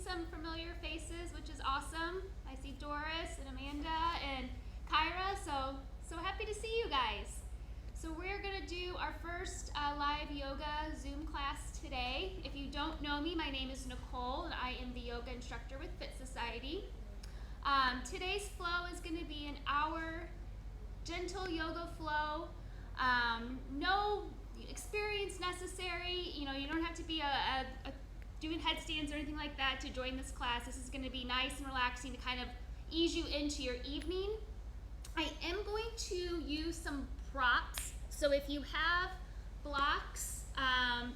some familiar faces, which is awesome. I see Doris and Amanda and Kyra, so happy to see you guys. So we're gonna do our first live yoga Zoom class today. If you don't know me, my name is Nicole and I am the yoga instructor with Fit Society. Today's flow is gonna be an hour gentle yoga flow. No experience necessary. You don't have to be doing headstands or anything like that to join this class. This is gonna be nice and relaxing to kind of ease you into your evening. I am going to use some props. So if you have blocks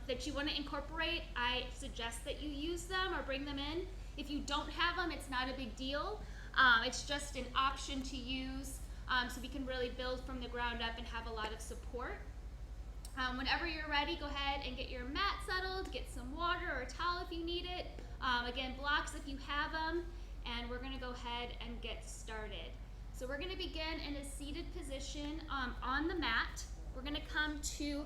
that you want to incorporate, I suggest that you use them or bring them in. If you don't have them, it's not a big deal. It's just an option to use so we can really build from the ground up and have a lot of support. Whenever you're ready, go ahead and get your mat settled, get some water or a towel if you need it. Again, blocks if you have them, and we're going to go ahead and get started. So we're going to begin in a seated position on the mat. We're going to come to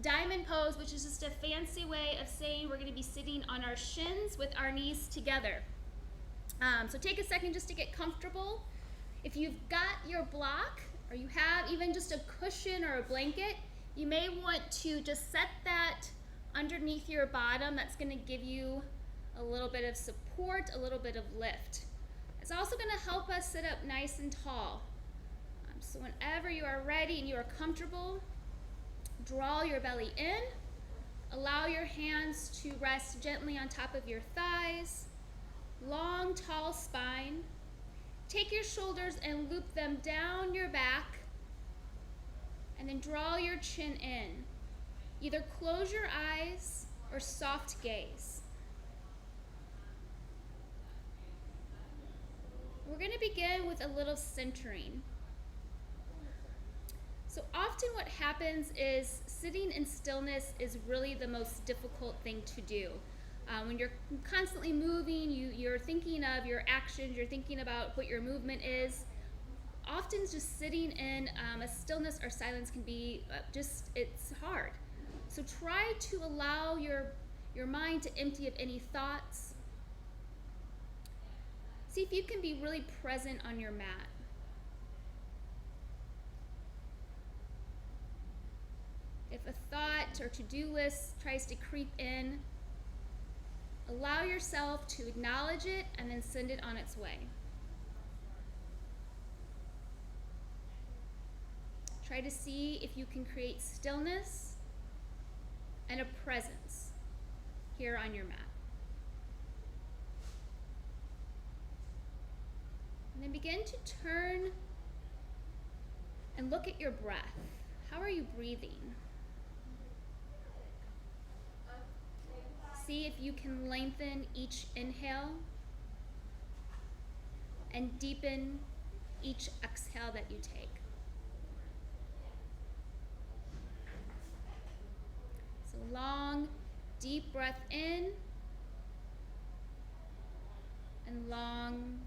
diamond pose, which is just a fancy way of saying we're going to be sitting on our shins with our knees together. So take a second just to get comfortable. If you've got your block or you have even just a cushion or a blanket, you may want to just set that underneath your bottom. That's going to give you a little bit of support, a little bit of lift. It's also going to help us sit up nice and tall. So whenever you are ready and you are comfortable, draw your belly in. Allow your hands to rest gently on top of your thighs. Long, tall spine. Take your shoulders and loop them down your back. And then draw your chin in. Either close your eyes or soft gaze. We're going to begin with a little centering. So often what happens is sitting in stillness is really the most difficult thing to do. When you're constantly moving, you're thinking of your actions, you're thinking about what your movement is. Often just sitting in a stillness or silence can be it's hard. So try to allow your mind to empty of any thoughts. See if you can be really present on your mat. If a thought or to-do list tries to creep in, allow yourself to acknowledge it and then send it on its way. Try to see if you can create stillness and a presence here on your mat. And then begin to turn and look at your breath. How are you breathing? See if you can lengthen each inhale and deepen each exhale that you take. So long, deep breath in and long,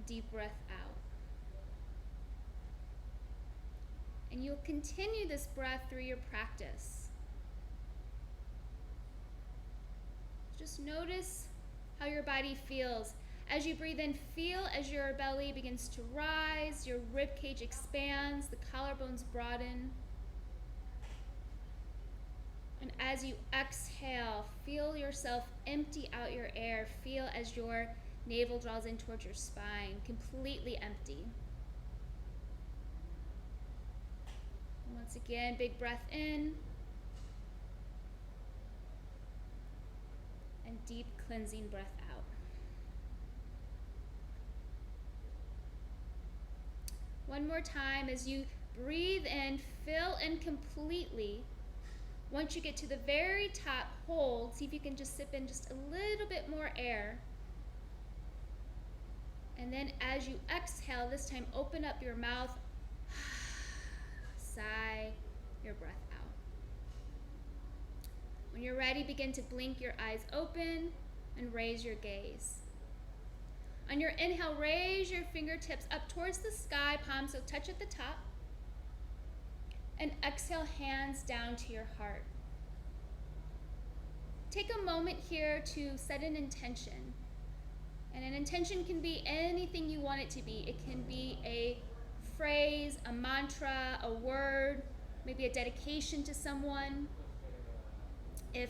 deep breath out. And you'll continue this breath through your practice. Just notice how your body feels. As you breathe in, feel as your belly begins to rise, your rib cage expands, the collarbones broaden. And as you exhale, feel yourself empty out your air. Feel as your navel draws in towards your spine, completely empty. Once again, big breath in. And deep cleansing breath out. One more time as you breathe in, fill in completely. Once you get to the very top, hold. See if you can just sip in just a little bit more air. And then as you exhale, this time open up your mouth. Sigh your breath out. When you're ready, begin to blink your eyes open and raise your gaze. On your inhale, raise your fingertips up towards the sky, palms so touch at the top. And exhale, hands down to your heart. Take a moment here to set an intention. And an intention can be anything you want it to be. It can be a phrase, a mantra, a word, maybe a dedication to someone. If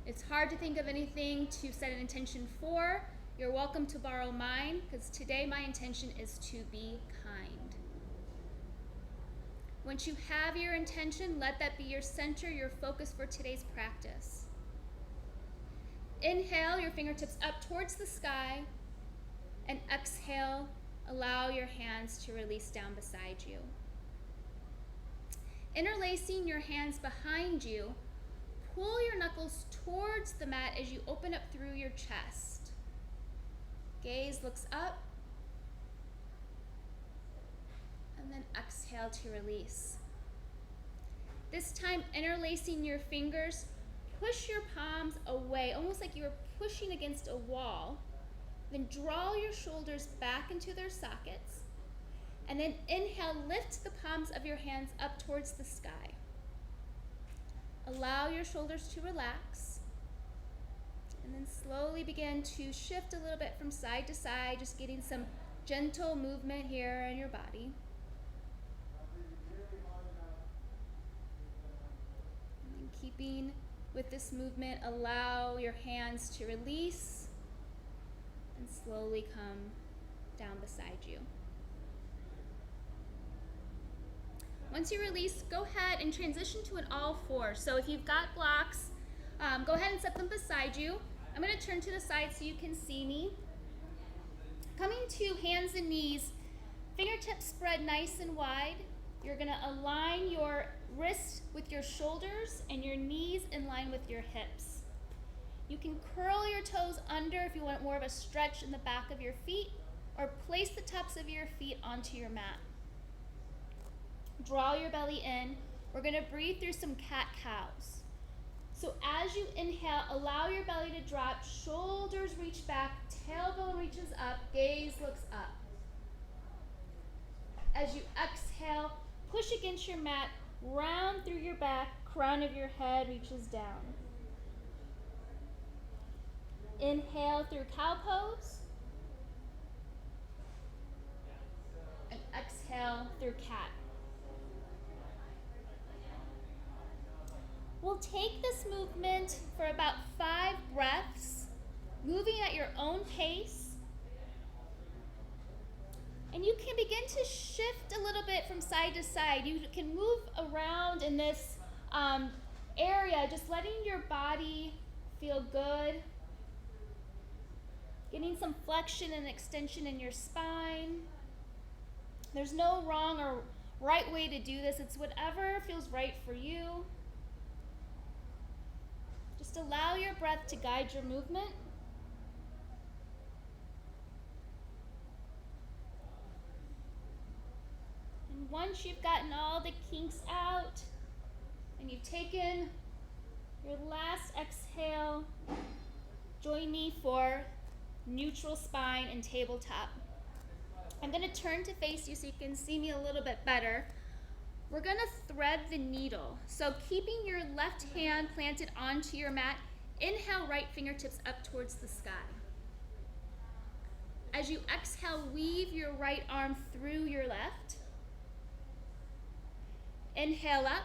it's hard to think of anything to set an intention for, you're welcome to borrow mine, because today my intention is to be kind. Once you have your intention, let that be your center, your focus for today's practice. Inhale your fingertips up towards the sky, and exhale, allow your hands to release down beside you. Interlacing your hands behind you, pull your knuckles towards the mat as you open up through your chest. Gaze looks up, and then exhale to release. This time, interlacing your fingers, push your palms away, almost like you were pushing against a wall. Then draw your shoulders back into their sockets. And then inhale, lift the palms of your hands up towards the sky. Allow your shoulders to relax. And then slowly begin to shift a little bit from side to side, just getting some gentle movement here in your body. And then keeping with this movement, allow your hands to release and slowly come down beside you. Once you release, go ahead and transition to an all four. So if you've got blocks, go ahead and set them beside you. I'm going to turn to the side so you can see me. Coming to hands and knees, fingertips spread nice and wide. You're going to align your wrists with your shoulders and your knees in line with your hips. You can curl your toes under if you want more of a stretch in the back of your feet, or place the tops of your feet onto your mat. Draw your belly in. We're going to breathe through some cat-cows. So as you inhale, allow your belly to drop, shoulders reach back, tailbone reaches up, gaze looks up. As you exhale, push against your mat, round through your back, crown of your head reaches down. Inhale through cow pose. And exhale through cat. We'll take this movement for about 5 breaths, moving at your own pace. And you can begin to shift a little bit from side to side. You can move around in this area, just letting your body feel good. Getting some flexion and extension in your spine. There's no wrong or right way to do this. It's whatever feels right for you. Just allow your breath to guide your movement. And once you've gotten all the kinks out and you've taken your last exhale, join me for neutral spine and tabletop. I'm going to turn to face you so you can see me a little bit better. We're going to thread the needle. So keeping your left hand planted onto your mat, inhale right fingertips up towards the sky. As you exhale, weave your right arm through your left. Inhale up.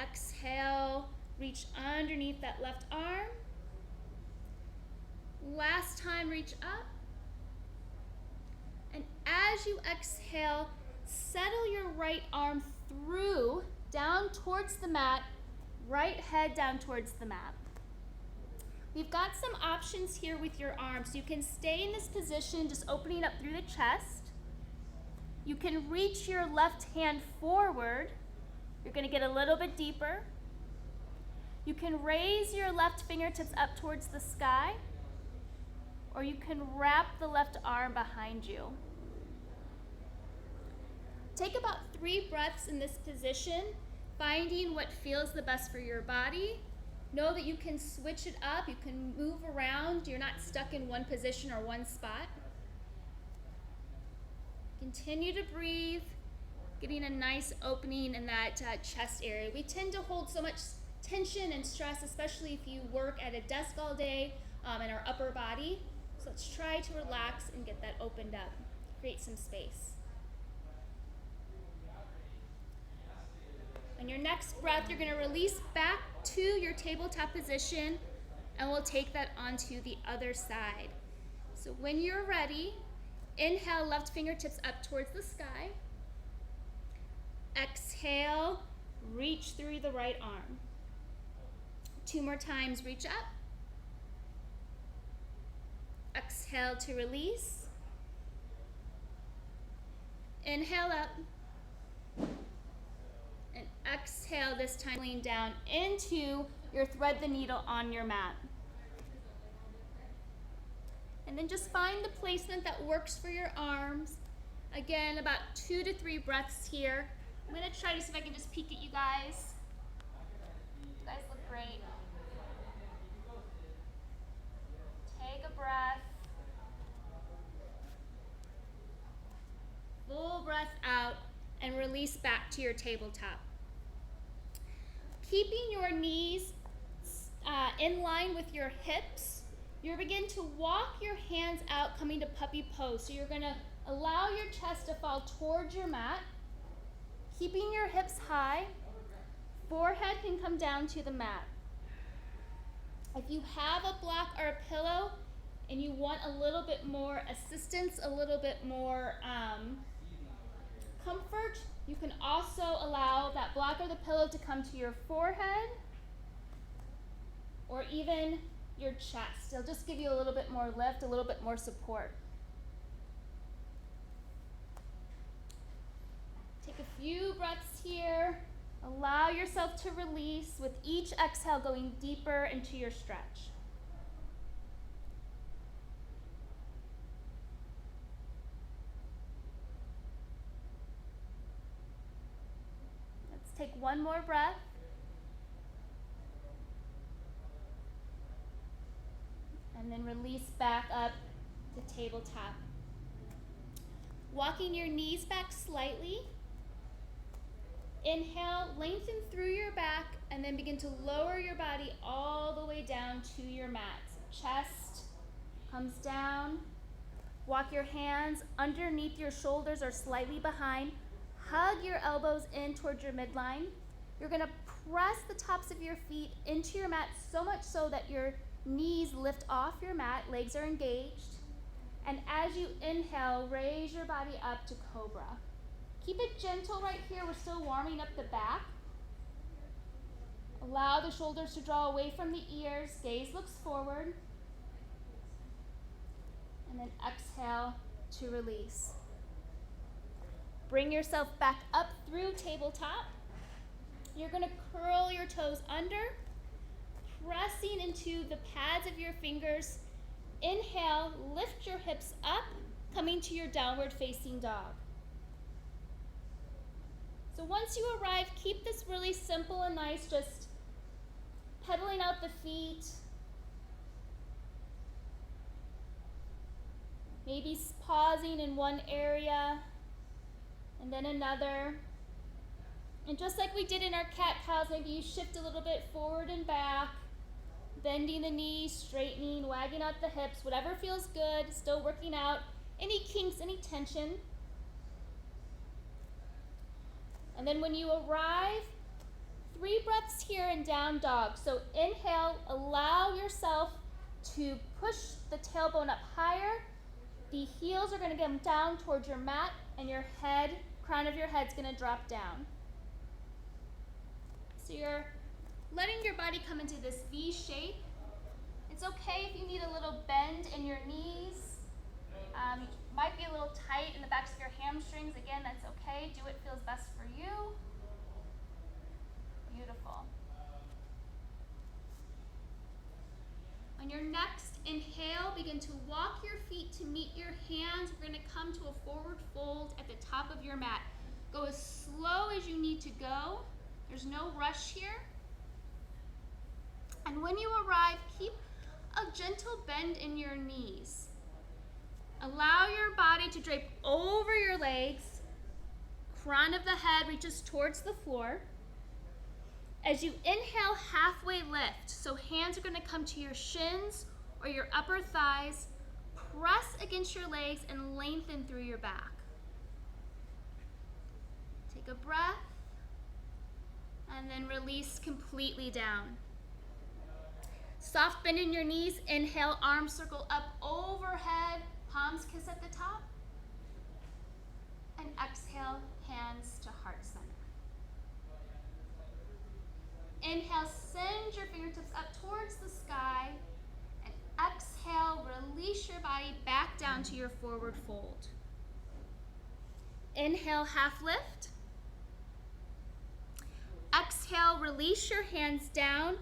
Exhale, reach underneath that left arm. Last time, reach up. And as you exhale, settle your right arm through, down towards the mat, right head down towards the mat. We've got some options here with your arms. You can stay in this position, just opening up through the chest. You can reach your left hand forward. You're going to get a little bit deeper. You can raise your left fingertips up towards the sky, or you can wrap the left arm behind you. Take about 3 breaths in this position, finding what feels the best for your body. Know that you can switch it up, you can move around, you're not stuck in one position or one spot. Continue to breathe, getting a nice opening in that chest area. We tend to hold so much tension and stress, especially if you work at a desk all day in our upper body. So let's try to relax and get that opened up. Create some space. On your next breath, you're going to release back to your tabletop position, and we'll take that onto the other side. So when you're ready, inhale, left fingertips up towards the sky. Exhale, reach through the right arm. 2 more times, reach up. Exhale to release. Inhale up. And exhale, this time lean down into your thread the needle on your mat. And then just find the placement that works for your arms. Again, about 2 to 3 breaths here. I'm going to try to see if I can just peek at you guys. You guys look great. Take a breath. Full breath out and release back to your tabletop. Keeping your knees in line with your hips, you're begin to walk your hands out, coming to puppy pose. So you're going to allow your chest to fall towards your mat, keeping your hips high. Forehead can come down to the mat. If you have a block or a pillow and you want a little bit more assistance, a little bit more comfort, you can also allow that block or the pillow to come to your forehead or even your chest. It'll just give you a little bit more lift, a little bit more support. Take a few breaths here. Allow yourself to release with each exhale going deeper into your stretch. Let's take one more breath. And then release back up to tabletop. Walking your knees back slightly. Inhale, lengthen through your back, and then begin to lower your body all the way down to your mat. Chest comes down. Walk your hands underneath your shoulders or slightly behind. Hug your elbows in towards your midline. You're going to press the tops of your feet into your mat so much so that your knees lift off your mat, legs are engaged. And as you inhale, raise your body up to cobra. Keep it gentle right here. We're still warming up the back. Allow the shoulders to draw away from the ears. Gaze looks forward. And then exhale to release. Bring yourself back up through tabletop. You're going to curl your toes under, pressing into the pads of your fingers. Inhale, lift your hips up, coming to your downward facing dog. So once you arrive, keep this really simple and nice, just pedaling out the feet. Maybe pausing in one area and then another. And just like we did in our cat cows, maybe you shift a little bit forward and back, bending the knees, straightening, wagging out the hips, whatever feels good, still working out any kinks, any tension. And then when you arrive, 3 breaths here in down dog. So inhale, allow yourself to push the tailbone up higher. The heels are going to come down towards your mat, and your head, crown of your head is going to drop down. So you're letting your body come into this V shape. It's okay if you need a little bend in your knees. Might be a little tight in the backs of your hamstrings. Again, that's okay. Do what feels best for you. Beautiful. On your next inhale, begin to walk your feet to meet your hands. We're going to come to a forward fold at the top of your mat. Go as slow as you need to go. There's no rush here. And when you arrive, keep a gentle bend in your knees. Allow your body to drape over your legs. Crown of the head reaches towards the floor. As you inhale, halfway lift. So hands are going to come to your shins or your upper thighs. Press against your legs and lengthen through your back. Take a breath and then release completely down. Soft bend in your knees. Inhale, arms circle up overhead, palms kiss at the top. And exhale, hands to heart center. Inhale, send your fingertips up towards the sky. And exhale, release your body back down to your forward fold. Inhale, half lift. Exhale, release your hands down.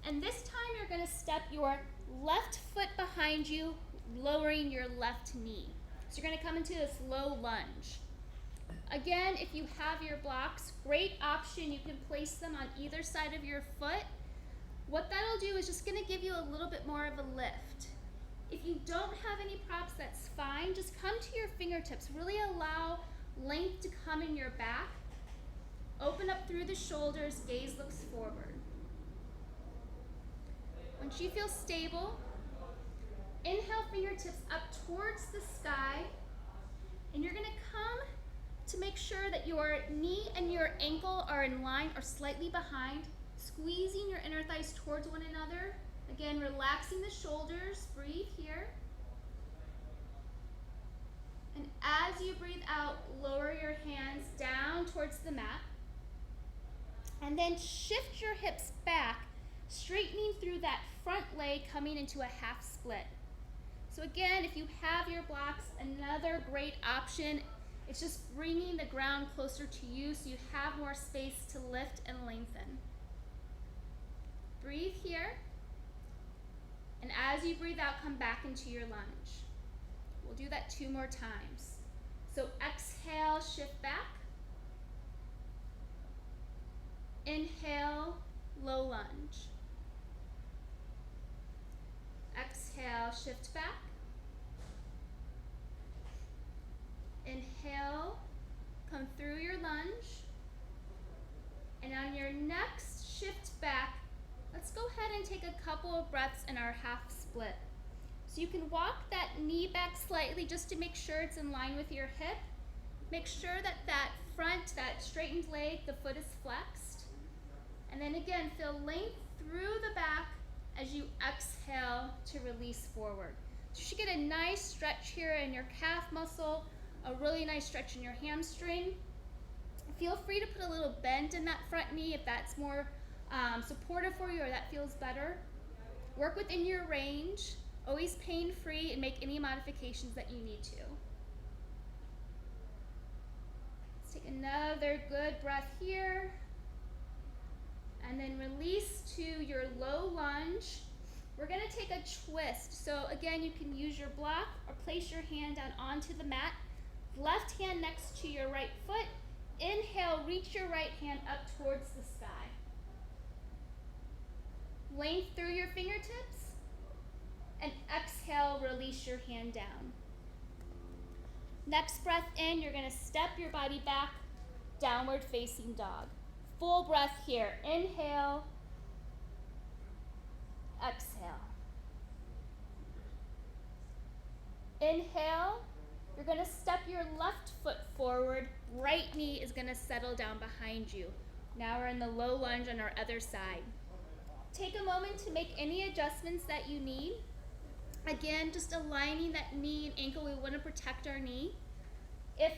And this time you're going to step your left foot behind you, lowering your left knee. So you're going to come into this low lunge. Again, if you have your blocks, great option. You can place them on either side of your foot. What that'll do is just going to give you a little bit more of a lift. If you don't have any props, that's fine. Just come to your fingertips. Really allow length to come in your back. Open up through the shoulders, gaze looks forward. Once you feel stable, inhale, fingertips up towards the sky, and you're going to come to make sure that your knee and your ankle are in line or slightly behind, squeezing your inner thighs towards one another. Again, relaxing the shoulders, breathe here. And as you breathe out, lower your hands down towards the mat. And then shift your hips back, straightening through that front leg, coming into a half split. So again, if you have your blocks, another great option. It's just bringing the ground closer to you so you have more space to lift and lengthen. Breathe here. And as you breathe out, come back into your lunge. We'll do that 2 more times. So exhale, shift back. Inhale, low lunge. Exhale, shift back. Inhale, come through your lunge. And on your next shift back, let's go ahead and take a couple of breaths in our half split. So you can walk that knee back slightly just to make sure it's in line with your hip. Make sure that that front, that straightened leg, the foot is flexed. And then again, feel length through the back as you exhale to release forward. So you should get a nice stretch here in your calf muscle, a really nice stretch in your hamstring. Feel free to put a little bend in that front knee if that's more supportive for you or that feels better. Work within your range, always pain-free, and make any modifications that you need to. Let's take another good breath here. And then release to your low lunge. We're going to take a twist. So again, you can use your block or place your hand down onto the mat. Left hand next to your right foot. Inhale, reach your right hand up towards the sky. Length through your fingertips. And exhale, release your hand down. Next breath in, you're going to step your body back, downward facing dog. Full breath here. Inhale. Exhale. Inhale. You're going to step your left foot forward. Right knee is going to settle down behind you. Now we're in the low lunge on our other side. Take a moment to make any adjustments that you need. Again, just aligning that knee and ankle. We want to protect our knee. If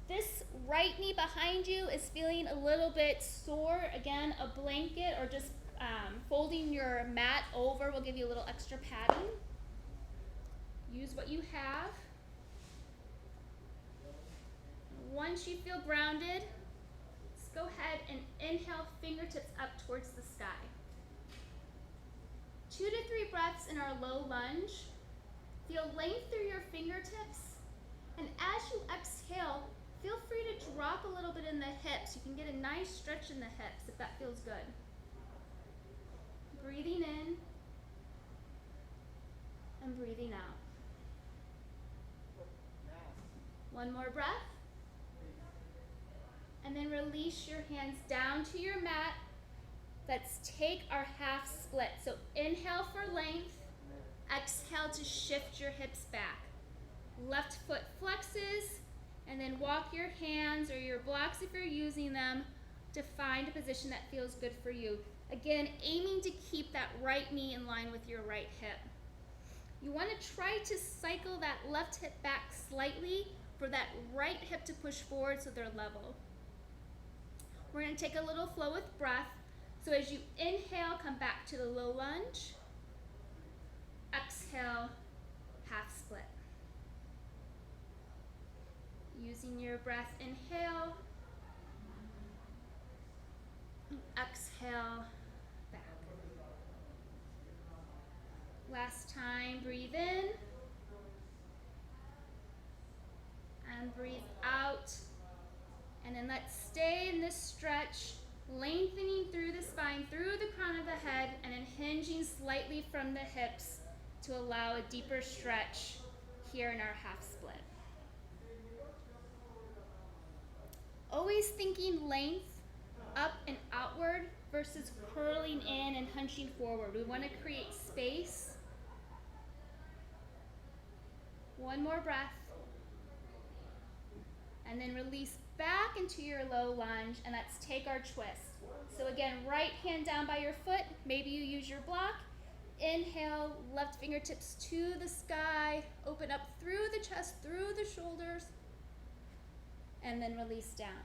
this right knee behind you is feeling a little bit sore, again, a blanket or just folding your mat over will give you a little extra padding. Use what you have. Once you feel grounded, let's go ahead and inhale, fingertips up towards the sky. 2 to 3 breaths in our low lunge. Feel length through your fingertips. And as you exhale, feel free to drop a little bit in the hips. You can get a nice stretch in the hips if that feels good. Breathing in and breathing out. One more breath. And then release your hands down to your mat. Let's take our half split. So inhale for length. Exhale to shift your hips back. Left foot flexes, and then walk your hands or your blocks if you're using them to find a position that feels good for you. Again, aiming to keep that right knee in line with your right hip. You want to try to cycle that left hip back slightly for that right hip to push forward so they're level. We're going to take a little flow with breath. So as you inhale, come back to the low lunge. Exhale, half split. Using your breath, inhale. Exhale, back. Last time, breathe in. And breathe out. And then let's stay in this stretch, lengthening through the spine, through the crown of the head, and then hinging slightly from the hips to allow a deeper stretch here in our half split. Always thinking length up and outward versus curling in and hunching forward. We want to create space. One more breath. And then release back into your low lunge, and let's take our twist. So again, right hand down by your foot. Maybe you use your block. Inhale, left fingertips to the sky. Open up through the chest, through the shoulders, and then release down.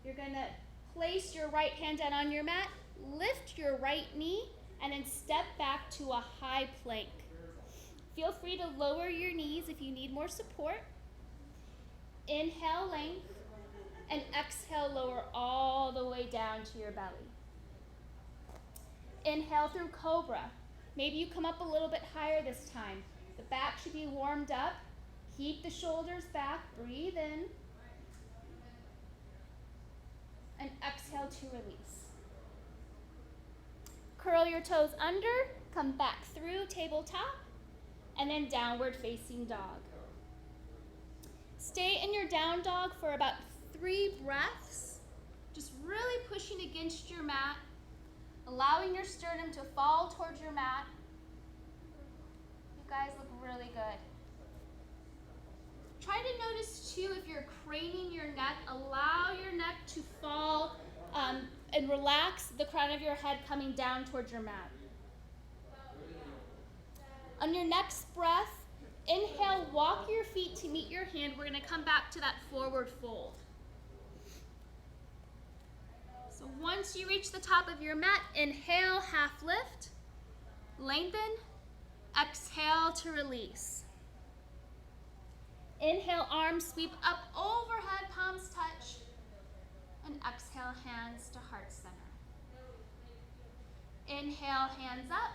You're going to place your right hand down on your mat, lift your right knee, and then step back to a high plank. Feel free to lower your knees if you need more support. Inhale, length, and exhale, lower all the way down to your belly. Inhale through cobra. Maybe you come up a little bit higher this time. The back should be warmed up. Keep the shoulders back. Breathe in. And exhale to release. Curl your toes under. Come back through tabletop. And then downward facing dog. Stay in your down dog for about 3 breaths. Just really pushing against your mat. Allowing your sternum to fall towards your mat. You guys look really good. Try to notice too if you're craning your neck, allow your neck to fall and relax the crown of your head coming down towards your mat. On your next breath, inhale, walk your feet to meet your hand. We're going to come back to that forward fold. So once you reach the top of your mat, inhale, half lift, lengthen, exhale to release. Inhale, arms sweep up overhead, palms touch, and exhale, hands to heart center. Inhale, hands up.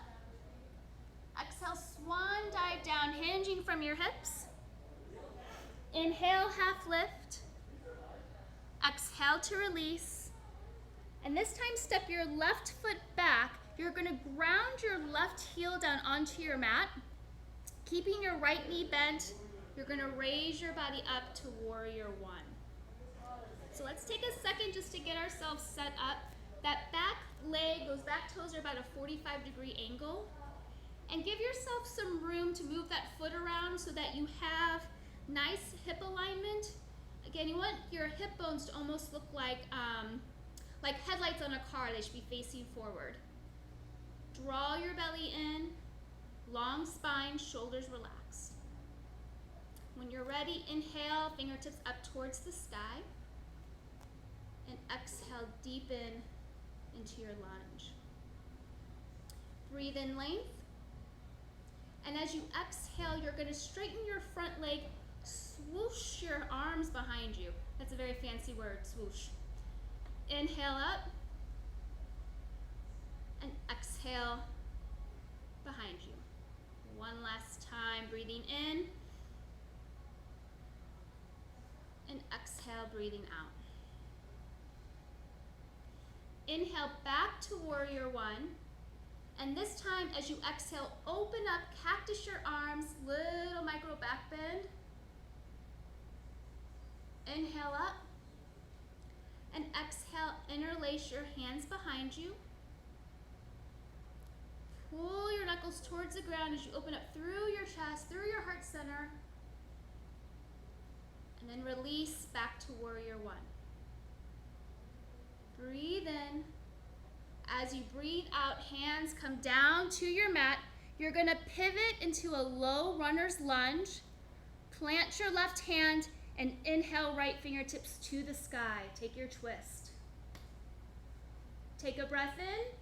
Exhale, swan dive down, hinging from your hips. Inhale, half lift. Exhale to release. And this time, step your left foot back. You're going to ground your left heel down onto your mat. Keeping your right knee bent, you're going to raise your body up to warrior one. So let's take a second just to get ourselves set up. That back leg, those back toes are about a 45-degree angle. And give yourself some room to move that foot around so that you have nice hip alignment. Again, you want your hip bones to almost look like headlights on a car. They should be facing forward. Draw your belly in, long spine, shoulders relaxed. When you're ready, inhale, fingertips up towards the sky. And exhale, deepen into your lunge. Breathe in length. And as you exhale, you're going to straighten your front leg, swoosh your arms behind you. That's a very fancy word, swoosh. Inhale up, and exhale behind you. One last time, breathing in, and exhale, breathing out. Inhale back to warrior one. And this time, as you exhale, open up, cactus your arms, little micro back bend. Inhale up. And exhale, interlace your hands behind you. Pull your knuckles towards the ground as you open up through your chest, through your heart center. And then release back to warrior one. Breathe in. As you breathe out, hands come down to your mat. You're going to pivot into a low runner's lunge. Plant your left hand and inhale right fingertips to the sky. Take your twist. Take a breath in.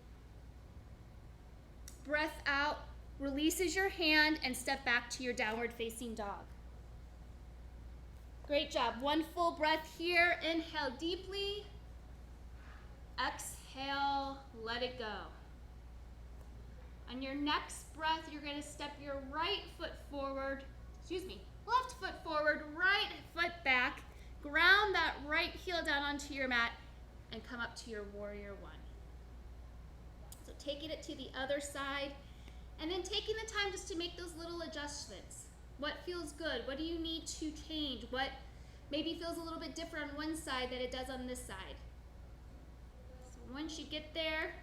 Breath out, releases your hand and step back to your downward facing dog. Great job. One full breath here. Inhale deeply. Exhale, let it go. On your next breath, you're going to step your left foot forward, right foot back. Ground that right heel down onto your mat and come up to your warrior one. So taking it to the other side and then taking the time just to make those little adjustments. What feels good? What do you need to change? What maybe feels a little bit different on one side than it does on this side? So once you get there,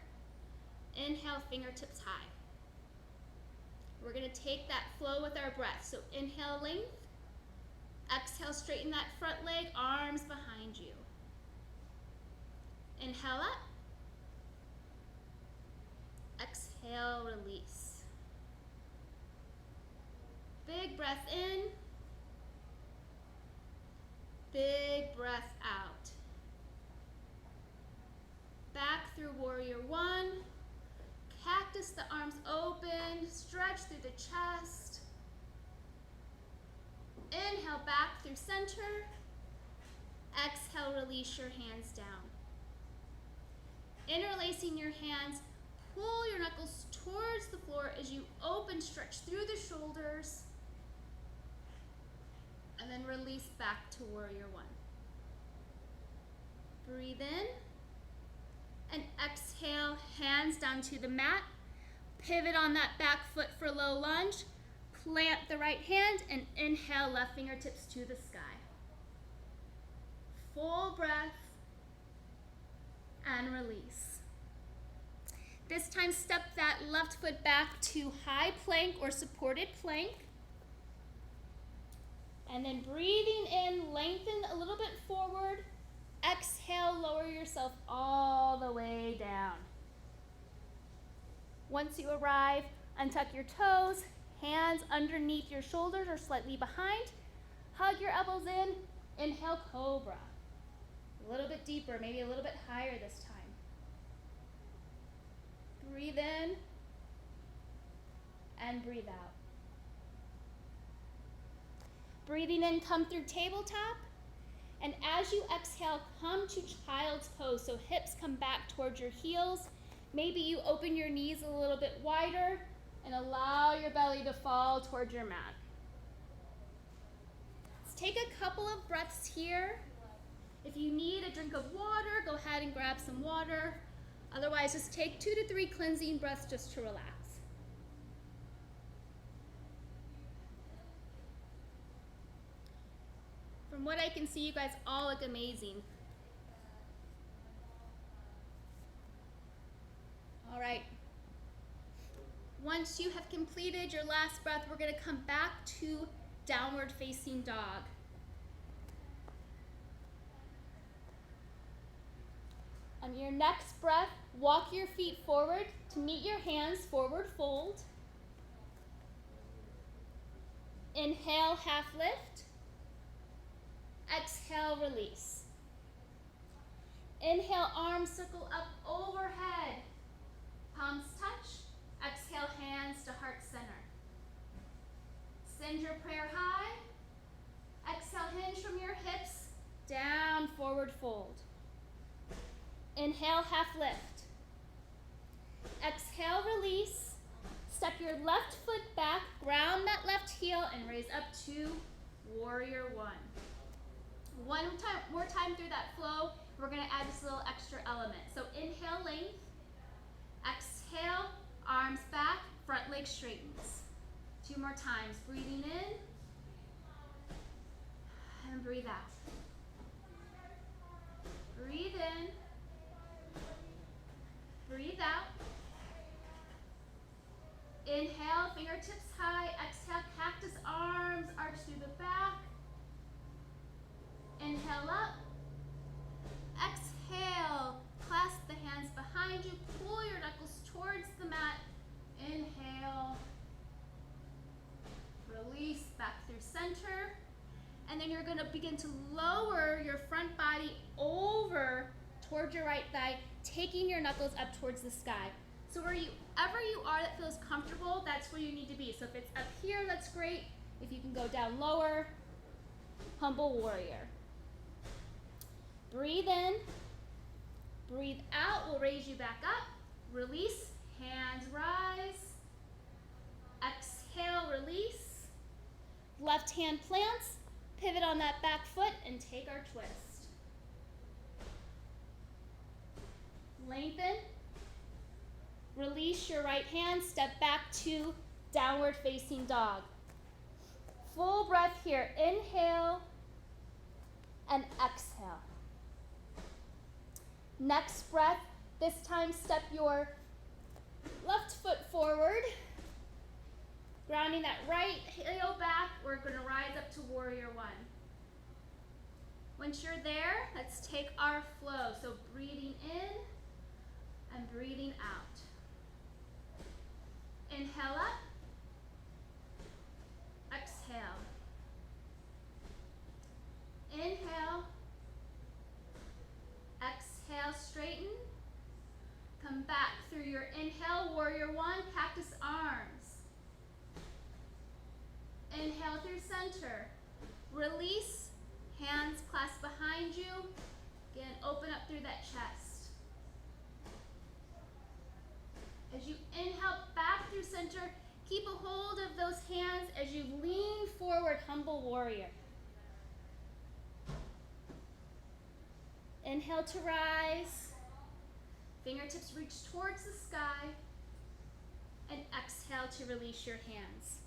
inhale, fingertips high. We're going to take that flow with our breath. So inhale, length. Exhale, straighten that front leg, arms behind you. Inhale up. Exhale, release. Big breath in. Big breath out. Back through warrior one. Cactus the arms open. Stretch through the chest. Inhale back through center. Exhale, release your hands down. Interlacing your hands, pull your knuckles towards the floor as you open, stretch through the shoulders. And then release back to warrior one. Breathe in. And exhale, hands down to the mat. Pivot on that back foot for low lunge. Plant the right hand and inhale, left fingertips to the sky. Full breath and release. This time, step that left foot back to high plank or supported plank. And then breathing in, lengthen a little bit forward. Exhale, lower yourself all the way down. Once you arrive, untuck your toes, hands underneath your shoulders or slightly behind. Hug your elbows in. Inhale, cobra. A little bit deeper, maybe a little bit higher this time. Breathe in and breathe out. Breathing in, come through tabletop. And as you exhale, come to child's pose. So hips come back towards your heels. Maybe you open your knees a little bit wider and allow your belly to fall towards your mat. Let's take a couple of breaths here. If you need a drink of water, go ahead and grab some water. Otherwise, just take 2 to 3 cleansing breaths just to relax. From what I can see, you guys all look amazing. All right. Once you have completed your last breath, we're going to come back to downward facing dog. On your next breath, walk your feet forward to meet your hands, forward fold. Inhale, half lift. Exhale, release. Inhale, arms circle up overhead. Palms touch. Exhale, hands to heart center. Send your prayer high. Exhale, hinge from your hips. Down, forward fold. Inhale, half lift. Exhale, release. Step your left foot back, ground that left heel, and raise up to warrior one. One more time through that flow, we're going to add this little extra element. So inhale, length. Exhale, arms back, front leg straightens. 2 more times. Breathing in and breathe out. Breathe in. Breathe out. Inhale, fingertips high. Exhale, cactus arms, arch through the back. Inhale up. Exhale, clasp the hands behind you. Pull your knuckles towards the mat. Inhale. Release back through center. And then you're going to begin to lower your front body over towards your right thigh, taking your knuckles up towards the sky. So wherever you are that feels comfortable, that's where you need to be. So if it's up here, that's great. If you can go down lower, humble warrior. Breathe in. Breathe out. We'll raise you back up. Release. Hands rise. Exhale, release. Left hand plants. Pivot on that back foot and take our twist. Lengthen. Release your right hand. Step back to downward facing dog. Full breath here. Inhale and exhale. Next breath, this time step your left foot forward. Grounding that right heel back, we're going to rise up to warrior one. Once you're there, let's take our flow. So breathing in and breathing out. Inhale up. Exhale. Inhale. Exhale, straighten. Come back through your inhale, warrior one, cactus arms. Inhale through center. Release, hands clasp behind you. Again, open up through that chest. As you inhale back through center, keep a hold of those hands as you lean forward, humble warrior. Inhale to rise. Fingertips reach towards the sky. And exhale to release your hands.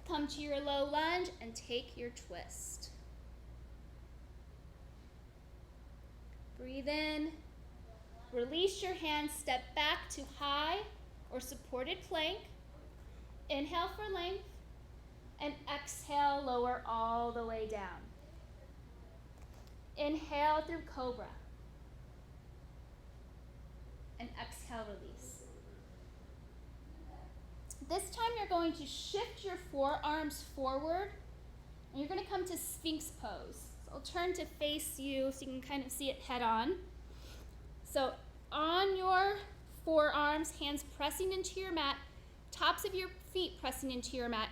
Come to your low lunge and take your twist. Breathe in. Release your hands, step back to high or supported plank. Inhale for length. And exhale, lower all the way down. Inhale through cobra. And exhale, release. This time you're going to shift your forearms forward and you're going to come to Sphinx pose. So I'll turn to face you so you can kind of see it head on. So on your forearms, hands pressing into your mat, tops of your feet pressing into your mat.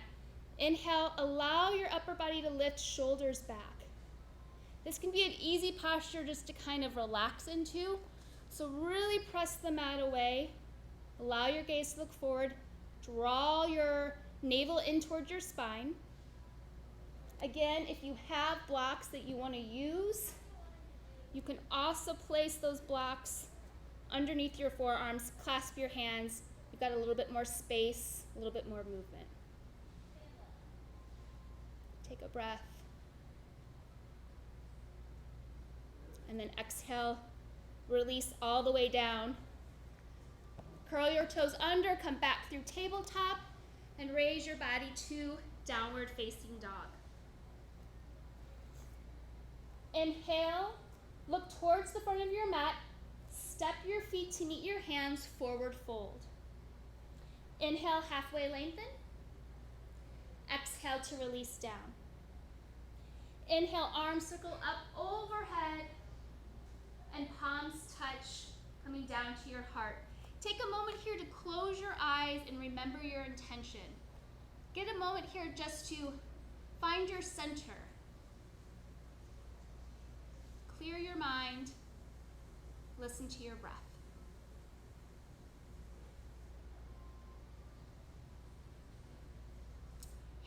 Inhale, allow your upper body to lift, shoulders back. This can be an easy posture just to kind of relax into. So really press the mat away. Allow your gaze to look forward. Draw your navel in towards your spine. Again, if you have blocks that you want to use, you can also place those blocks underneath your forearms, clasp your hands. You've got a little bit more space, a little bit more movement. Take a breath. And then exhale, release all the way down. Curl your toes under, come back through tabletop, and raise your body to downward facing dog. Inhale, look towards the front of your mat, step your feet to meet your hands, forward fold. Inhale, halfway lengthen. Exhale to release down. Inhale, arms circle up overhead, and palms touch, coming down to your heart. Take a moment here to close your eyes and remember your intention. Get a moment here just to find your center. Clear your mind. Listen to your breath.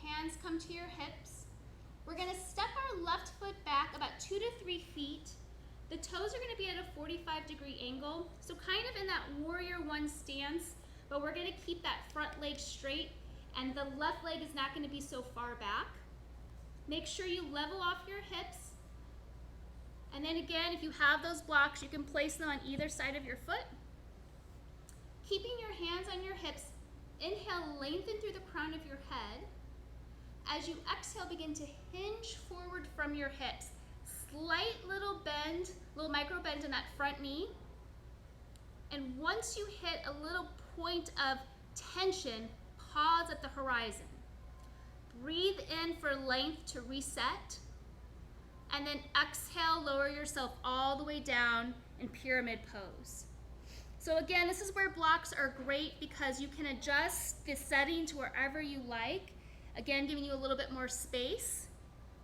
Hands come to your hips. We're going to step our left foot back about 2 to 3 feet. The toes are going to be at a 45-degree angle, so kind of in that warrior one stance, but we're going to keep that front leg straight, and the left leg is not going to be so far back. Make sure you level off your hips. And then again, if you have those blocks, you can place them on either side of your foot. Keeping your hands on your hips, inhale, lengthen through the crown of your head. As you exhale, begin to hinge forward from your hips. Slight little bend, little micro bend in that front knee. And once you hit a little point of tension, pause at the horizon. Breathe in for length to reset. And then exhale, lower yourself all the way down in pyramid pose. So again, this is where blocks are great because you can adjust the setting to wherever you like. Again, giving you a little bit more space.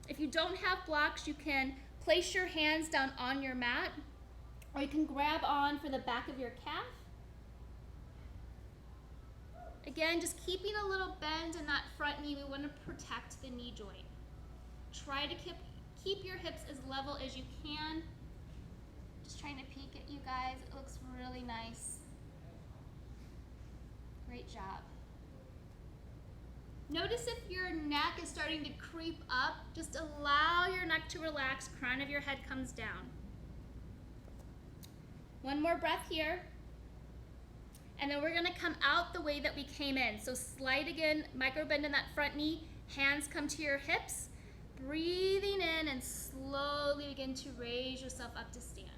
If you don't have blocks, you can place your hands down on your mat, or you can grab on for the back of your calf. Again, just keeping a little bend in that front knee. We want to protect the knee joint. Try to keep your hips as level as you can. Just trying to peek at you guys. It looks really nice. Great job. Notice if your neck is starting to creep up, just allow your neck to relax, crown of your head comes down. One more breath here. And then we're gonna come out the way that we came in. So slide again, micro bend in that front knee, hands come to your hips, breathing in and slowly begin to raise yourself up to stand.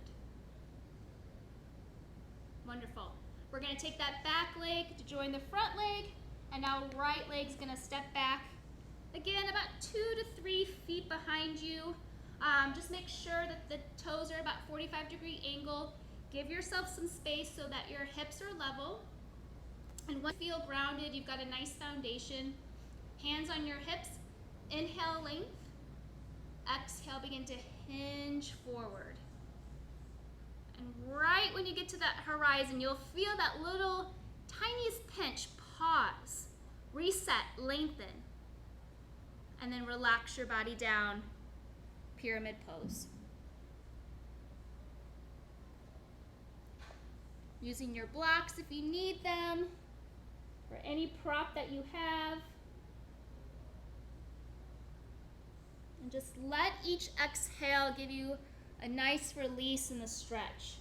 Wonderful. We're gonna take that back leg to join the front leg, and now right leg's gonna step back. Again, about 2 to 3 feet behind you. Just make sure that the toes are about 45-degree angle. Give yourself some space so that your hips are level. And once you feel grounded, you've got a nice foundation. Hands on your hips. Inhale, length. Exhale, begin to hinge forward. And right when you get to that horizon, you'll feel that little tiniest pinch. Pause, reset, lengthen, and then relax your body down, pyramid pose. Using your blocks if you need them, or any prop that you have. And just let each exhale give you a nice release in the stretch.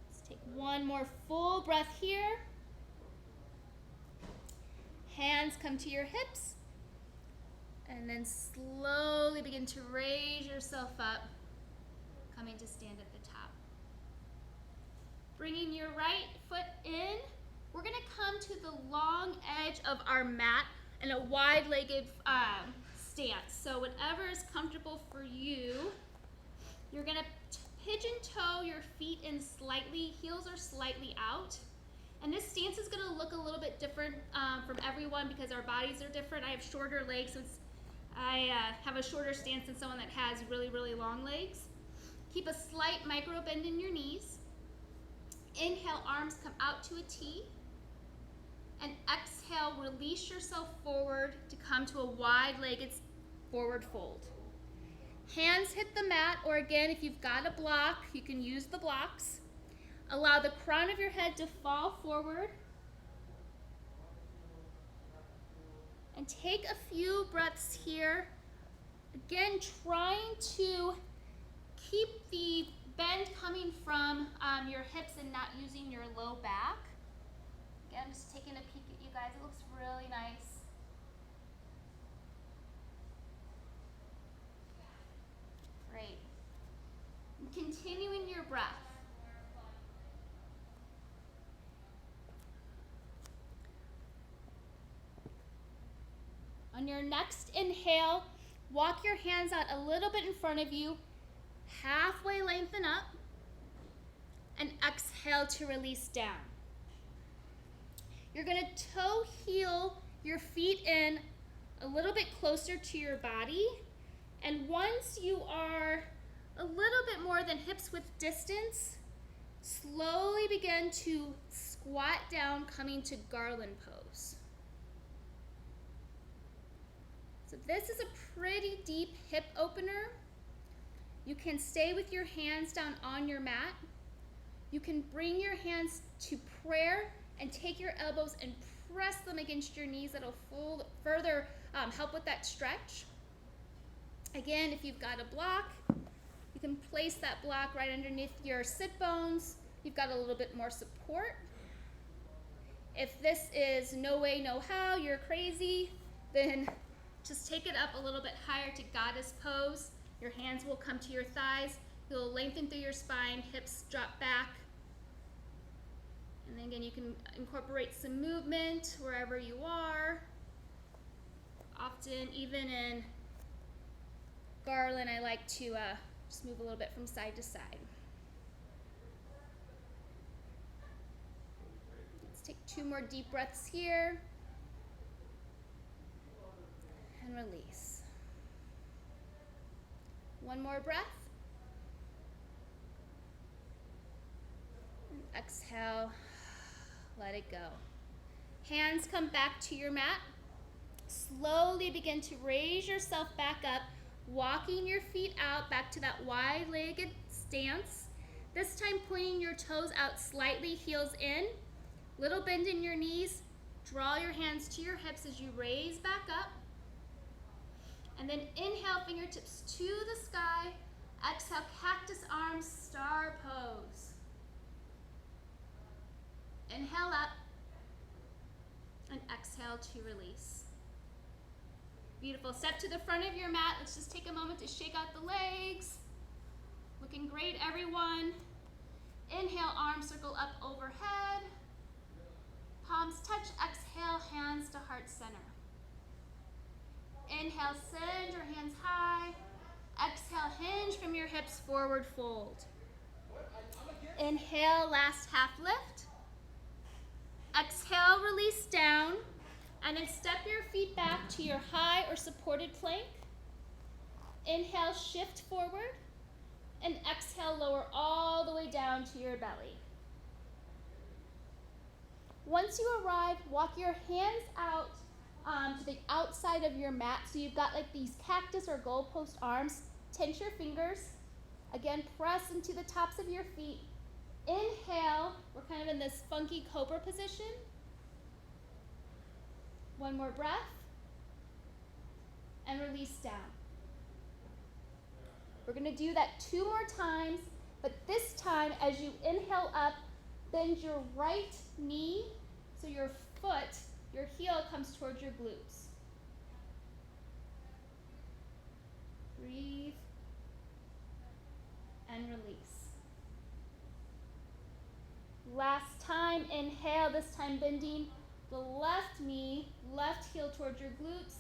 Let's take one more full breath here. Hands come to your hips. And then slowly begin to raise yourself up, coming to stand at the top. Bringing your right foot in, we're gonna come to the long edge of our mat in a wide-legged stance. So whatever is comfortable for you, you're gonna pigeon toe your feet in slightly, heels are slightly out. And this stance is gonna look a little bit different from everyone because our bodies are different. I have shorter legs, so I have a shorter stance than someone that has really, really long legs. Keep a slight micro bend in your knees. Inhale, arms come out to a T. And exhale, release yourself forward to come to a wide-legged forward fold. Hands hit the mat, or again, if you've got a block, you can use the blocks. Allow the crown of your head to fall forward. And take a few breaths here. Again, trying to keep the bend coming from your hips and not using your low back. Again, I'm just taking a peek at you guys. It looks really nice. Great. And continuing your breath. On your next inhale, walk your hands out a little bit in front of you, halfway lengthen up, and exhale to release down. You're gonna toe heel your feet in a little bit closer to your body, and once you are a little bit more than hips width distance, slowly begin to squat down, coming to garland pose. So this is a pretty deep hip opener. You can stay with your hands down on your mat. You can bring your hands to prayer and take your elbows and press them against your knees. That'll further help with that stretch. Again, if you've got a block, you can place that block right underneath your sit bones. You've got a little bit more support. If this is no way, no how, you're crazy, then just take it up a little bit higher to goddess pose. Your hands will come to your thighs. You'll lengthen through your spine, hips drop back. And then again, you can incorporate some movement wherever you are. Often, even in garland, I like to just move a little bit from side to side. Let's take 2 more deep breaths here. And release. 1 more breath. And exhale, let it go. Hands come back to your mat. Slowly begin to raise yourself back up, walking your feet out back to that wide-legged stance. This time pointing your toes out slightly, heels in. Little bend in your knees. Draw your hands to your hips as you raise back up. And then inhale, fingertips to the sky. Exhale, cactus arms, star pose. Inhale up. And exhale to release. Beautiful. Step to the front of your mat. Let's just take a moment to shake out the legs. Looking great, everyone. Inhale, arms circle up overhead. Palms touch. Exhale, hands to heart center. Inhale, send your hands high. Exhale, hinge from your hips, forward fold. Inhale, last half lift. Exhale, release down. And then step your feet back to your high or supported plank. Inhale, shift forward. And exhale, lower all the way down to your belly. Once you arrive, walk your hands out to the outside of your mat. So you've got like these cactus or goalpost arms. Tense your fingers. Again, press into the tops of your feet. Inhale, we're kind of in this funky cobra position. 1 more breath. And release down. We're going to do that 2 more times, but this time as you inhale up, bend your right knee so your foot, your heel comes towards your glutes. Breathe and release. Last time, inhale, this time bending the left knee, left heel towards your glutes.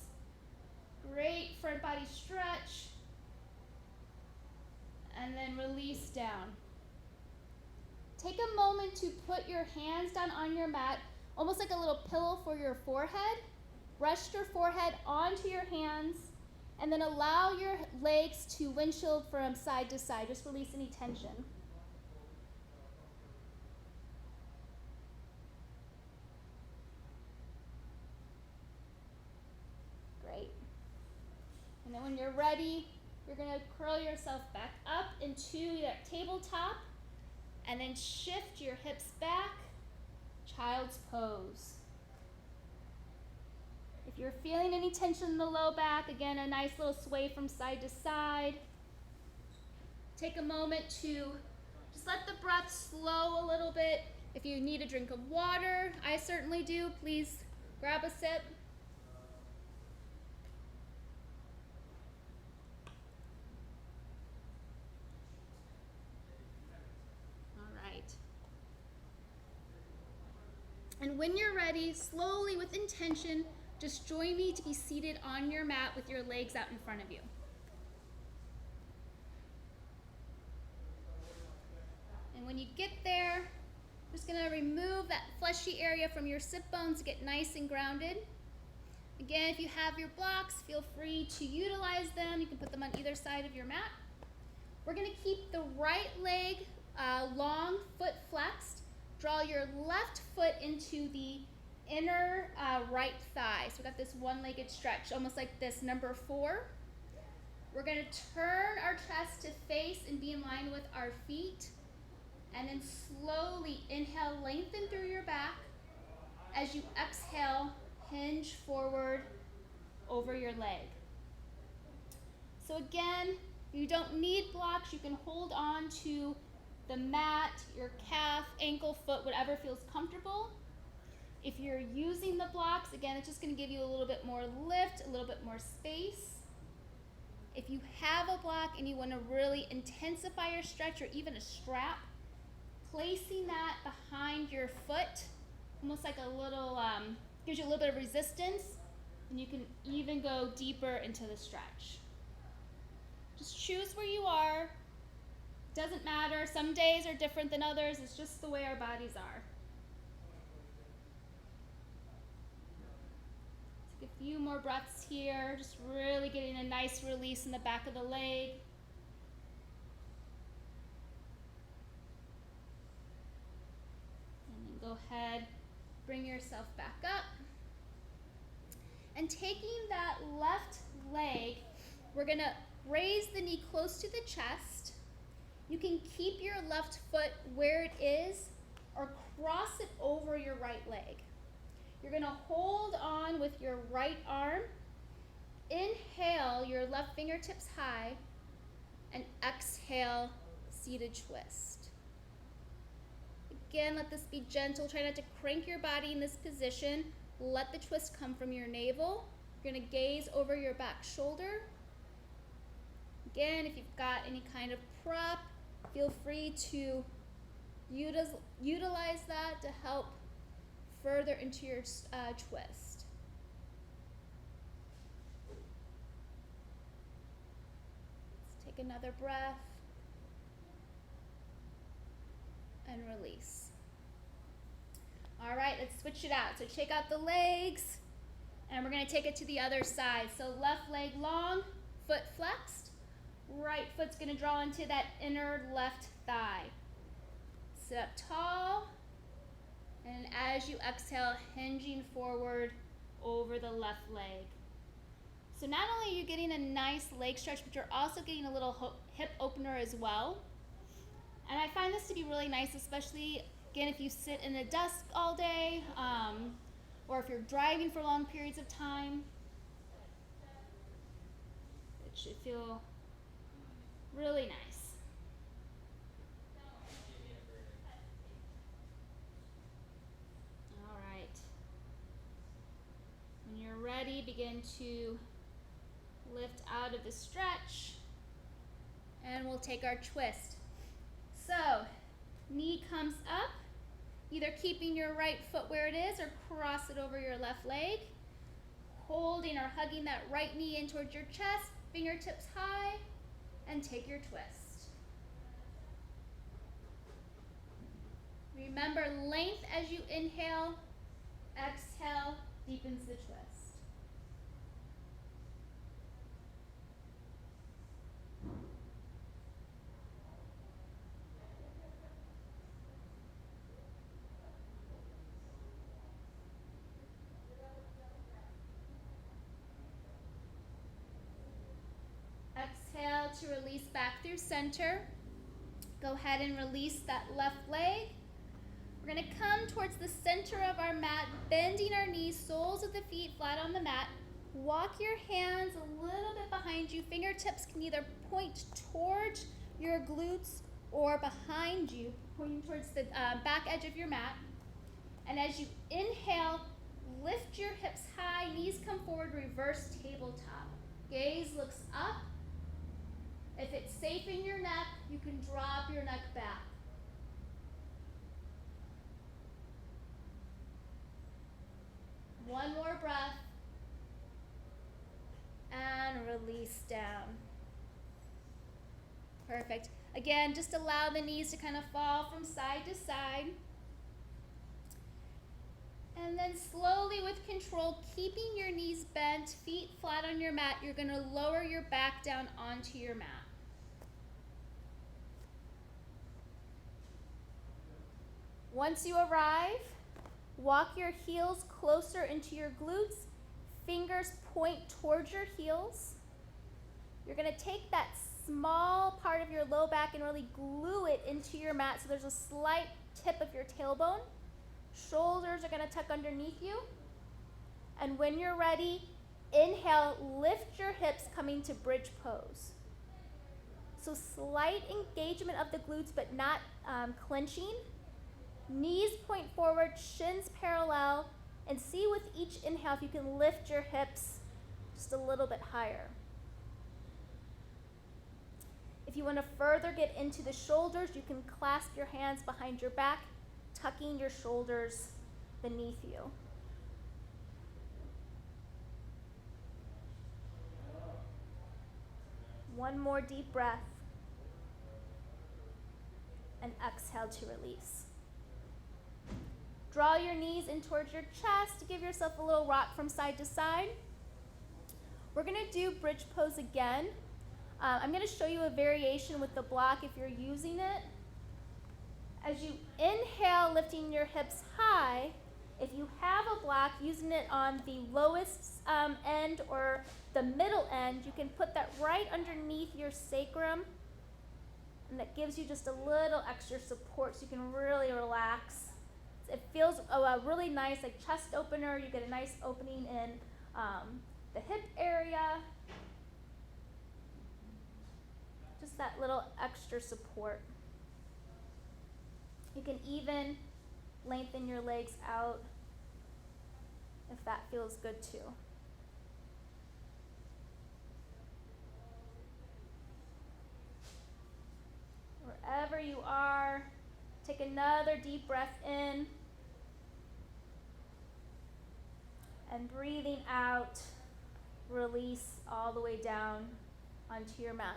Great front body stretch. And then release down. Take a moment to put your hands down on your mat, almost like a little pillow for your forehead. Rest your forehead onto your hands, and then allow your legs to windshield from side to side. Just release any tension. Great. And then when you're ready, you're going to curl yourself back up into that tabletop and then shift your hips back, child's pose. If you're feeling any tension in the low back, again, a nice little sway from side to side. Take a moment to just let the breath slow a little bit. If you need a drink of water, I certainly do, please grab a sip. And when you're ready, slowly with intention, just join me to be seated on your mat with your legs out in front of you. And when you get there, I'm just gonna remove that fleshy area from your sit bones to get nice and grounded. Again, if you have your blocks, feel free to utilize them. You can put them on either side of your mat. We're gonna keep the right leg long, foot flexed. Draw your left foot into the inner right thigh. So we got this one-legged stretch, almost like this number 4. We're going to turn our chest to face and be in line with our feet. And then slowly inhale, lengthen through your back. As you exhale, hinge forward over your leg. So So again, you don't need blocks. You can hold on to the mat, your calf, ankle, foot, whatever feels comfortable. If you're using the blocks, again, it's just going to give you a little bit more lift, a little bit more space. If you have a block and you want to really intensify your stretch or even a strap, placing that behind your foot, almost like a little, gives you a little bit of resistance, and you can even go deeper into the stretch. Just choose where you are. Doesn't matter. Some days are different than others. It's just the way our bodies are. Take a few more breaths here, just really getting a nice release in the back of the leg. And then go ahead, bring yourself back up. And taking that left leg, we're going to raise the knee close to the chest. You can keep your left foot where it is or cross it over your right leg. You're going to hold on with your right arm. Inhale your left fingertips high and exhale, seated twist. Again, let this be gentle. Try not to crank your body in this position. Let the twist come from your navel. You're going to gaze over your back shoulder. Again, if you've got any kind of prop, feel free to utilize that to help further into your twist. Let's take another breath and release. All right, let's switch it out. So check out the legs, and we're going to take it to the other side. So left leg long, foot flexed. Right foot's going to draw into that inner left thigh. Sit up tall, and as you exhale, hinging forward over the left leg. So not only are you getting a nice leg stretch, but you're also getting a little hip opener as well. And I find this to be really nice, especially, again, if you sit in the desk all day, or if you're driving for long periods of time. It should feel really nice. All right. When you're ready, begin to lift out of the stretch, and we'll take our twist. So, knee comes up, either keeping your right foot where it is or cross it over your left leg. Holding or hugging that right knee in towards your chest, fingertips high, and take your twist. Remember, length as you inhale, exhale, deepens the twist. Exhale to release back through center. Go ahead and release that left leg. We're going to come towards the center of our mat, bending our knees, soles of the feet flat on the mat. Walk your hands a little bit behind you. Fingertips can either point towards your glutes or behind you, pointing towards the back edge of your mat. And as you inhale, lift your hips high, knees come forward, reverse tabletop. Gaze looks up. If it's safe in your neck, you can drop your neck back. One more breath. And release down. Perfect. Again, just allow the knees to kind of fall from side to side. And then slowly with control, keeping your knees bent, feet flat on your mat, you're going to lower your back down onto your mat. Once you arrive, walk your heels closer into your glutes. Fingers point towards your heels. You're going to take that small part of your low back and really glue it into your mat so there's a slight tip of your tailbone. Shoulders are going to tuck underneath you. And when you're ready, inhale, lift your hips coming to bridge pose. So slight engagement of the glutes, but not clenching. Knees point forward, shins parallel, and see with each inhale if you can lift your hips just a little bit higher. If you want to further get into the shoulders, you can clasp your hands behind your back, tucking your shoulders beneath you. One more deep breath. And exhale to release. Draw your knees in towards your chest. Give yourself a little rock from side to side. We're going to do bridge pose again. I'm going to show you a variation with the block if you're using it. As you inhale, lifting your hips high, if you have a block, using it on the lowest end or the middle end, you can put that right underneath your sacrum, and that gives you just a little extra support so you can really relax. It feels really nice, like chest opener. You get a nice opening in the hip area. Just that little extra support. You can even lengthen your legs out if that feels good too. Wherever you are, take another deep breath in. And breathing out, release all the way down onto your mat.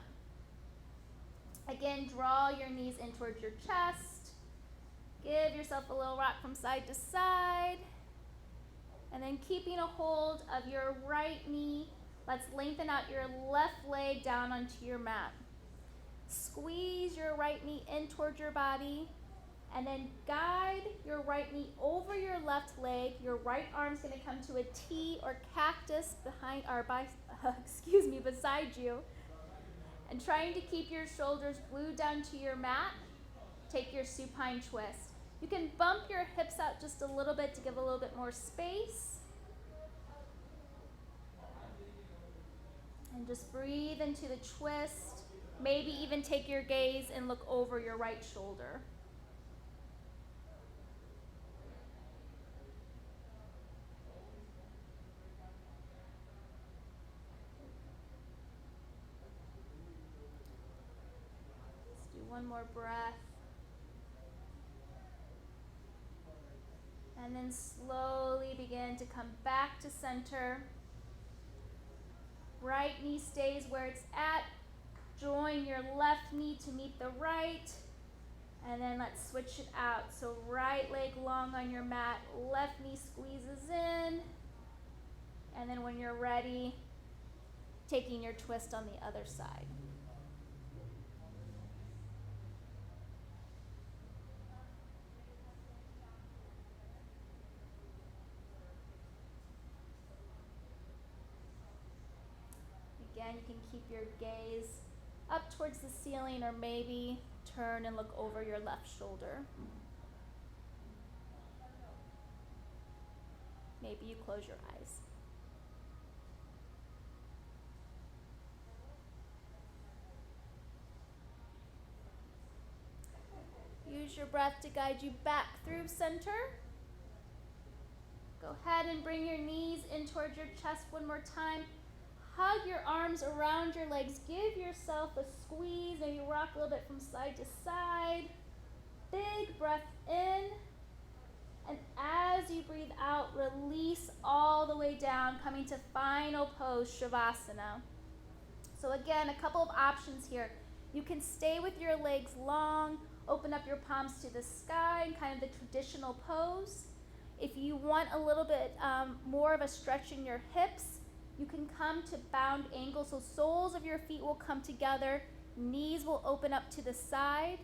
Again, draw your knees in towards your chest. Give yourself a little rock from side to side. And then keeping a hold of your right knee, let's lengthen out your left leg down onto your mat. Squeeze your right knee in towards your body, and then guide your right knee over your left leg. Your right arm's going to come to a T or cactus behind beside you. And trying to keep your shoulders glued down to your mat, take your supine twist. You can bump your hips out just a little bit to give a little bit more space. And just breathe into the twist. Maybe even take your gaze and look over your right shoulder. Let's do one more breath. And then slowly begin to come back to center. Right knee stays where it's at. Join your left knee to meet the right. And then let's switch it out. So right leg long on your mat, left knee squeezes in. And then when you're ready, taking your twist on the other side. Again, you can keep your gaze up towards the ceiling, or maybe turn and look over your left shoulder. Maybe you close your eyes. Use your breath to guide you back through center. Go ahead and bring your knees in towards your chest one more time. Hug your arms around your legs. Give yourself a squeeze. Maybe rock a little bit from side to side. Big breath in. And as you breathe out, release all the way down, coming to final pose, Shavasana. So again, a couple of options here. You can stay with your legs long, open up your palms to the sky, kind of the traditional pose. If you want a little bit more of a stretch in your hips, you can come to bound angle, so soles of your feet will come together, knees will open up to the side.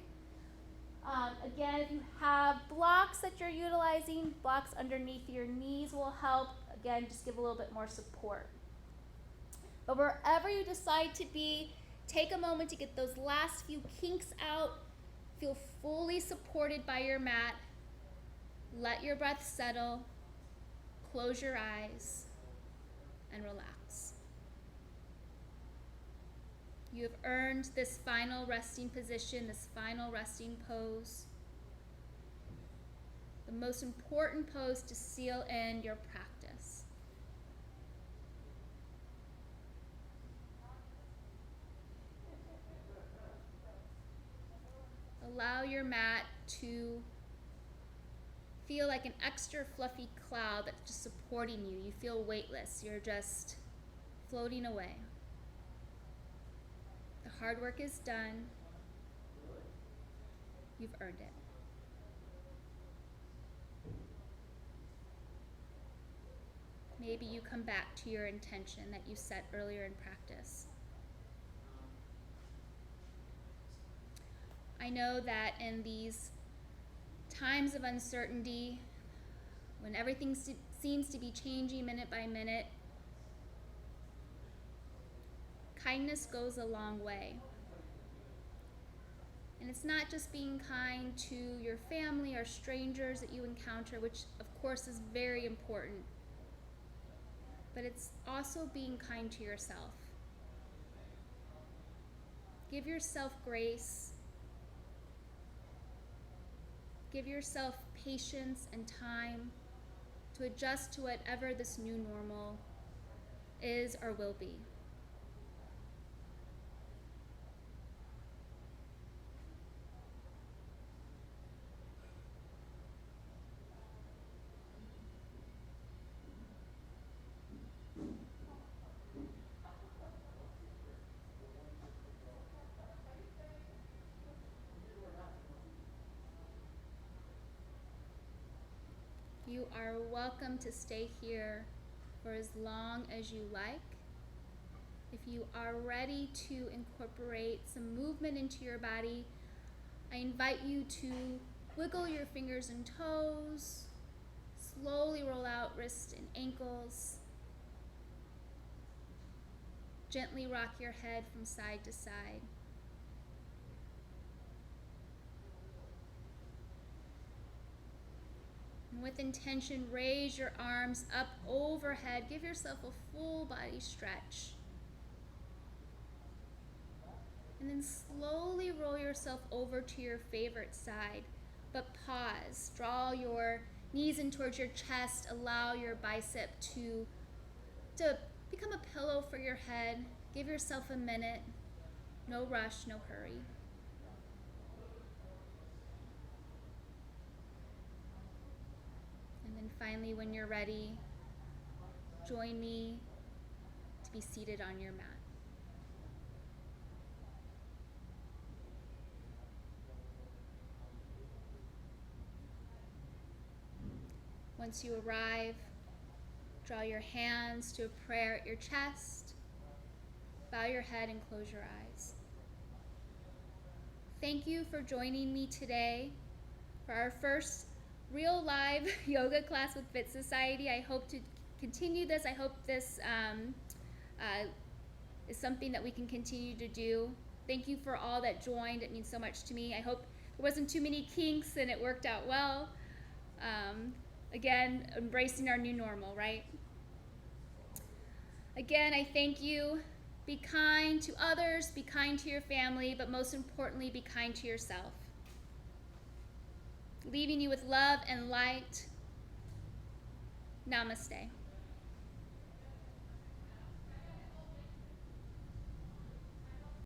Again, if you have blocks that you're utilizing, blocks underneath your knees will help. Again, just give a little bit more support. But wherever you decide to be, take a moment to get those last few kinks out. Feel fully supported by your mat. Let your breath settle. Close your eyes and relax. You have earned this final resting position, this final resting pose. The most important pose to seal in your practice. Allow your mat to feel like an extra fluffy cloud that's just supporting you. You feel weightless. You're just floating away. The hard work is done. You've earned it. Maybe you come back to your intention that you set earlier in practice. I know that in these times of uncertainty, when everything seems to be changing minute by minute, kindness goes a long way. And it's not just being kind to your family or strangers that you encounter, which of course is very important, but it's also being kind to yourself. Give yourself grace. Give yourself patience and time to adjust to whatever this new normal is or will be. You are welcome to stay here for as long as you like. If you are ready to incorporate some movement into your body, I invite you to wiggle your fingers and toes, slowly roll out wrists and ankles, gently rock your head from side to side. And with intention, raise your arms up overhead. Give yourself a full body stretch. And then slowly roll yourself over to your favorite side. But pause. Draw your knees in towards your chest. Allow your bicep to become a pillow for your head. Give yourself a minute. No rush, no hurry. And then finally, when you're ready, join me to be seated on your mat. Once you arrive, draw your hands to a prayer at your chest. Bow your head and close your eyes. Thank you for joining me today for our first real live yoga class with Fit Society. I hope to continue this. I hope this is something that we can continue to do. Thank you for all that joined. It means so much to me. I hope there wasn't too many kinks and it worked out well. Again, embracing our new normal, right? Again, I thank you. Be kind to others, be kind to your family, but most importantly, be kind to yourself. Leaving you with love and light. Namaste.